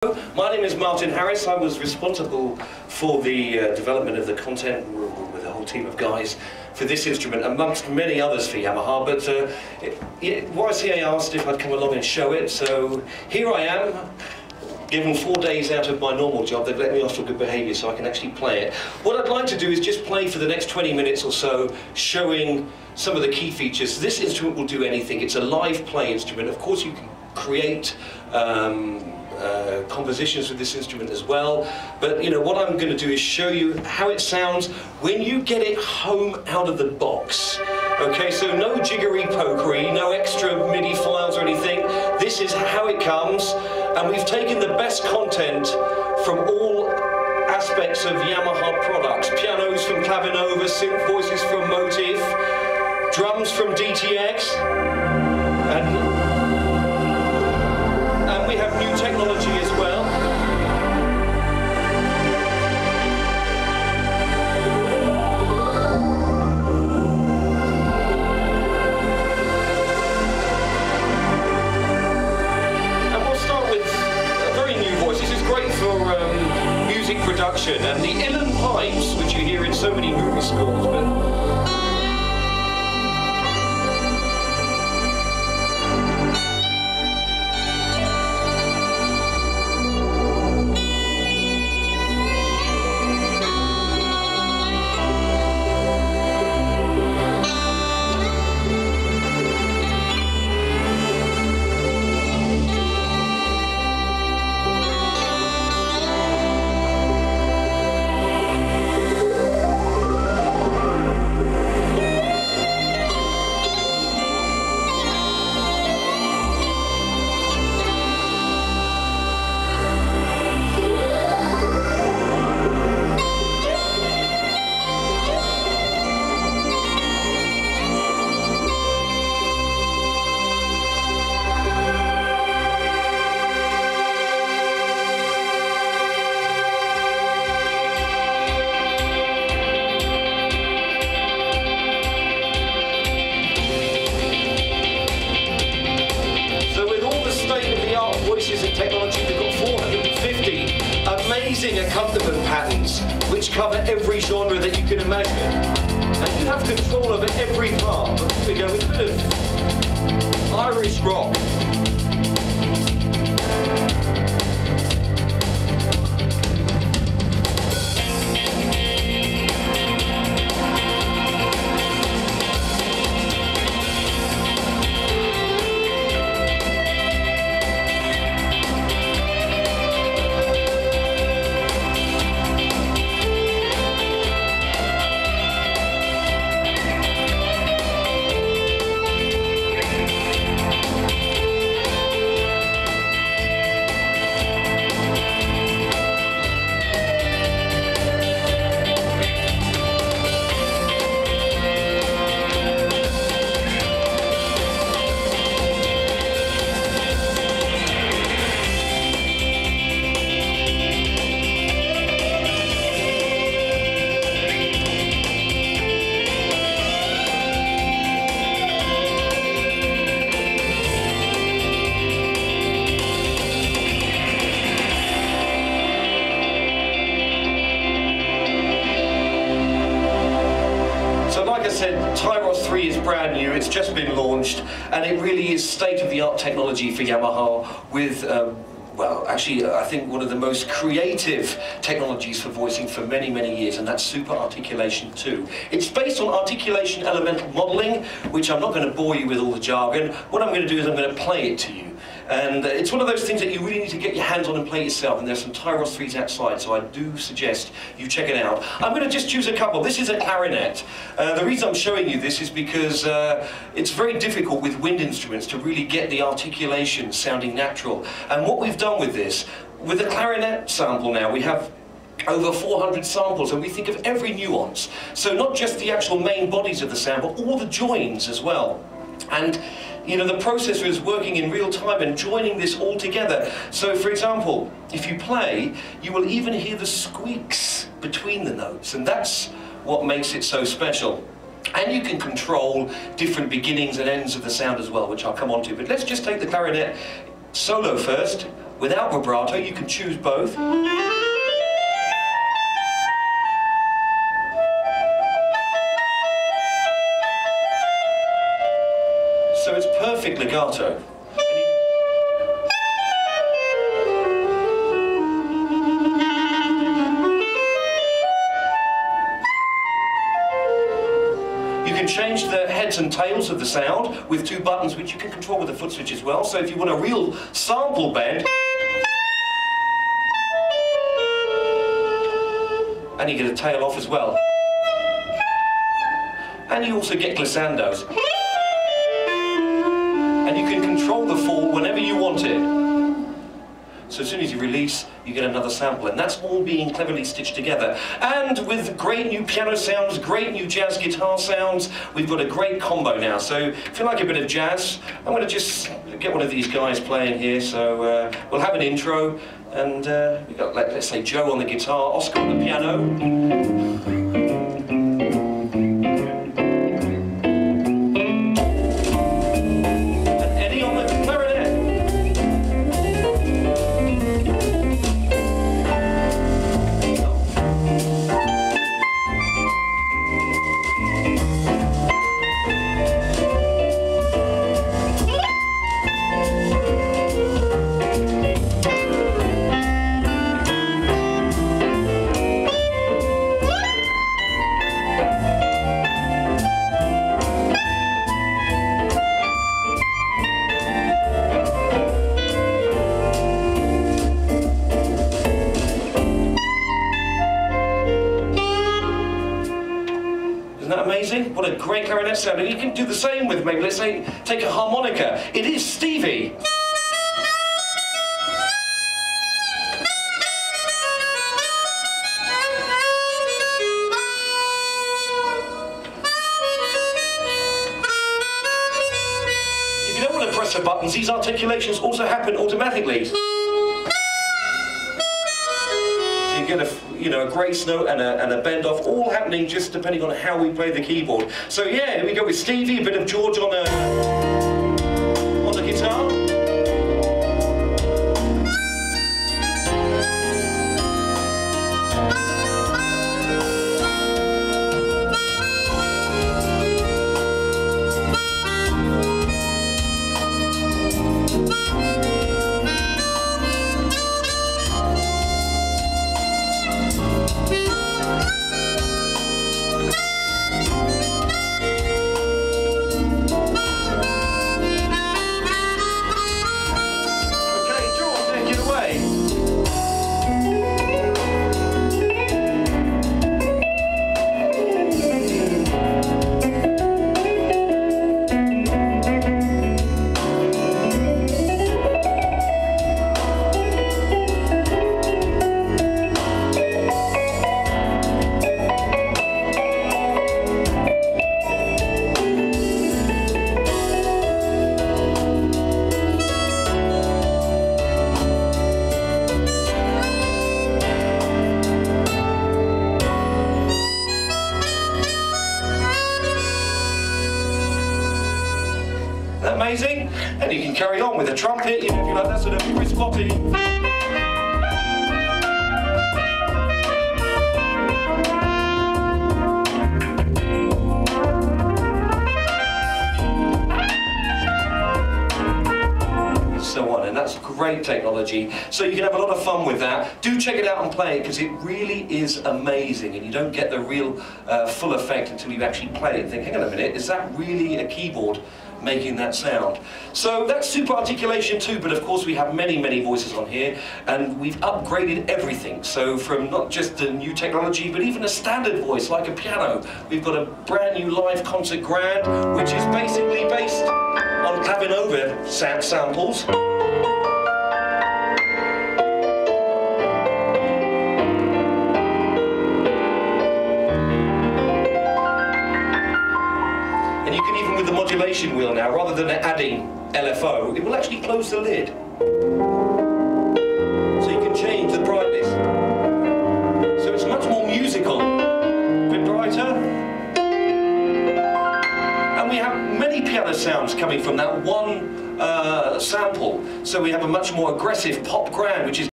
My name is Martin Harris. I was responsible for the development of the content with a whole team of guys for this instrument, amongst many others for Yamaha, but YCA asked if I'd come along and show it, so here I am. Given 4 days out of my normal job, they've let me off for good behaviour so I can actually play it. What I'd like to do is just play for the next 20 minutes or so, showing some of the key features. This instrument will do anything. It's a live play instrument. Of course you can create compositions with this instrument as well, but what I'm going to do is show you how it sounds when you get it home out of the box. Okay, so no jiggery pokery, no extra MIDI files or anything. This is how it comes, and we've taken the best content from all aspects of Yamaha products. Pianos from Clavinova, synth voices from Motif, drums from DTX, and we have new technology as well. And we'll start with a very new voice. This is great for music production, and the uilleann pipes, which you hear in so many movie scores, but voices and technology, we've got 450 amazing accompaniment patterns which cover every genre that you can imagine. And you have control over every part. But here we go with a bit of Irish rock. Like I said, Tyros3 is brand new, it's just been launched, and it really is state-of-the-art technology for Yamaha with, well, actually, I think one of the most creative technologies for voicing for many, many years, and that's super articulation too. It's based on articulation elemental modeling, which I'm not going to bore you with all the jargon. What I'm going to do is I'm going to play it to you. And it's one of those things that you really need to get your hands on and play yourself, and there's some Tyros3s outside, so I do suggest you check it out. I'm going to just choose a couple. This is a clarinet. The reason I'm showing you this is because it's very difficult with wind instruments to really get the articulation sounding natural. And what we've done with this, with the clarinet sample now, we have over 400 samples, and we think of every nuance. So not just the actual main bodies of the sound, but all the joins as well. And the processor is working in real time and joining this all together. So for example, if you play, you will even hear the squeaks between the notes, and that's what makes it so special. And you can control different beginnings and ends of the sound as well, which I'll come on to. But let's just take the clarinet solo first. without vibrato. You can choose both. So it's perfect legato. You can change the heads and tails of the sound with 2 buttons, which you can control with a foot switch as well. So if you want a real sample bend, and you get a tail off as well. And you also get glissandos. And you can control the fall whenever you want it. So as soon as you release, you get another sample, and that's all being cleverly stitched together. And with great new piano sounds, great new jazz guitar sounds, we've got a great combo now. So if you like a bit of jazz, I'm going to just get one of these guys playing here. So we'll have an intro, and we've got, let's say, Joe on the guitar, Oscar on the piano. Amazing? What a great clarinet sound. And you can do the same with, maybe, let's say, take a harmonica. It is Stevie. If you don't want to press the buttons, these articulations also happen automatically. So you get a grace note and a bend off, all happening just depending on how we play the keyboard. So yeah, here we go with Stevie, a bit of George on the guitar. Amazing, and you can carry on with a trumpet, if you like that sort of crisp poppy. So on, and that's great technology. So you can have a lot of fun with that. Do check it out and play it, because it really is amazing, and you don't get the real full effect until you actually play it and think, hang on a minute, is that really a keyboard making that sound? So that's super articulation too, but of course we have many voices on here, and we've upgraded everything. So from not just the new technology, but even a standard voice like a piano. We've got a brand new live concert grand, which is basically based on clavinova samples. Modulation wheel now, rather than adding LFO, it will actually close the lid. So you can change the brightness. So it's much more musical. A bit brighter. And we have many piano sounds coming from that one sample. So we have a much more aggressive pop ground, which is